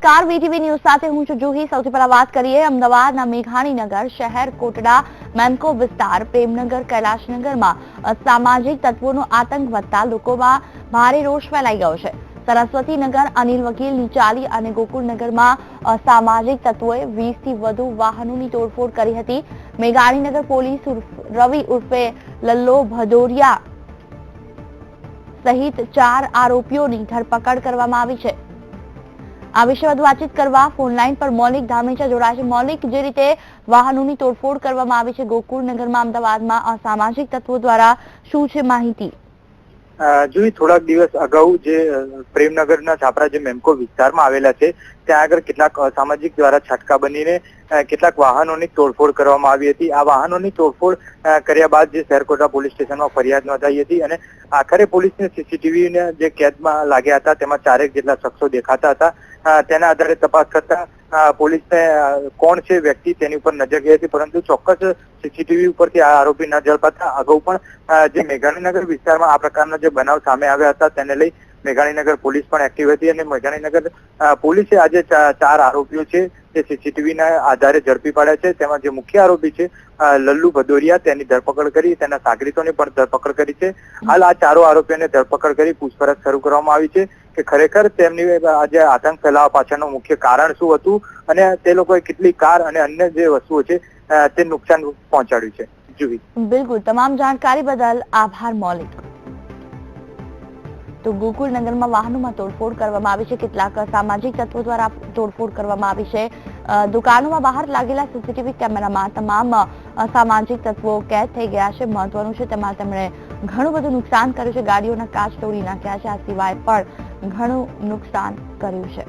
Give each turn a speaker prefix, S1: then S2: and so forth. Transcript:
S1: નમસ્કાર, VTV news સાથે હું છું જુહી। સૌથી પહેલા વાત કરીએ અમદાવાદના મેઘાણીનગર શહેર કોટડા મેમકો વિસ્તાર પ્રેમનગર કૈલાશનગરમાં અસામાજિક તત્વોનો આતંક વધતા લોકોમાં ભારે રોષ ફેલાઈ ગયો છે। સરસ્વતીનગર, અનિલ વકીલ, નીચાલી અને ગોકુળનગરમાં અસામાજિક તત્વોએ 20 થી વધુ વાહનોની તોડફોડ કરી હતી। મેઘાણીનગર પોલીસ રવિ ઉર્ફે લલ્લો ભદોરિયા સહિત 4 આરોપીઓની ધરપકડ કરવામાં આવી છે। આ વિશે વધુ વાતચીત કરવા ફોનલાઈન પર મૌલિક ધામેચા જોડાયા છે। મૌલિક, જે રીતે વાહનોની તોડફોડ કરવામાં આવી છે ગોકુળનગરમાં અમદાવાદમાં અસામાજિક તત્વો દ્વારા, શું છે માહિતી?
S2: જોઈ થોડાક દિવસ અગાઉ જે પ્રેમનગરના છાપરા જે મેમકો વિસ્તારમાં આવેલા છે ત્યાં આગળ કેટલાક અસામાજિક દ્વારા છાટકા બનીને કેટલાક વાહનોની તોડફોડ કરવામાં આવી હતી। આ વાહનોની તોડફોડ કર્યા બાદ જે શહેર કોટડા પોલીસ સ્ટેશનમાં ફરિયાદ નોંધાઈ હતી અને આખરે પોલીસને સીસીટીવીને જે કેદમાં લાગ્યા હતા તેમાં 4 જેટલા શખ્સો દેખાતા હતા। તેના આધારે તપાસ કરતા પોલીસને કોણ છે વ્યક્તિ તેની ઉપર નજર ગઈ હતી, પરંતુ ચોક્કસ સીસીટીવી ઉપરથી આ આરોપી ન ઝડપાતા અગાઉ પણ જે મેઘાણીનગર વિસ્તારમાં આ પ્રકારના જે બનાવ સામે આવ્યા હતા તેને લઈ મેઘાણીનગર પોલીસ પણ એક્ટિવ હતી અને મેઘાણીનગર પોલીસે આજે 4 આરોપીઓ છે તે સીસીટીવીના આધારે ઝડપી પાડ્યા છે। તેમાં જે મુખ્ય આરોપી છે લલ્લુ ભદોરિયા તેની ધરપકડ કરી, તેના સાગરીતોની પણ ધરપકડ કરી છે। હાલ આ 4 આરોપીઓને ધરપકડ કરી પૂછપરછ શરૂ કરવામાં આવી છે કે ખરેખર તેમની આજે આતંક ફેલાવવા પાછળનું મુખ્ય કારણ શું હતું અને તે લોકોએ કેટલી કાર અને અન્ય જે વસ્તુઓ છે તે નુકસાન પહોંચાડ્યું છે। જુહી,
S1: બિલકુલ, તમામ જાણકારી બદલ આભાર મૌલિક। તો ગોકુળનગરમાં વાહનોમાં તોડફોડ કરવામાં આવી છે, કેટલાક સામાજિક તત્વો દ્વારા તોડફોડ કરવામાં આવી છે। દુકાનોમાં બહાર લાગેલા સીસીટીવી કેમેરામાં તમામ અસામાજિક તત્વો કેદ થઈ ગયા છે। મહત્વનું છે તેમાં તેમણે ઘણું બધું નુકસાન કર્યું છે, ગાડીઓના કાચ તોડી નાખ્યા છે, આ સિવાય પણ ઘણું નુકસાન કર્યું છે।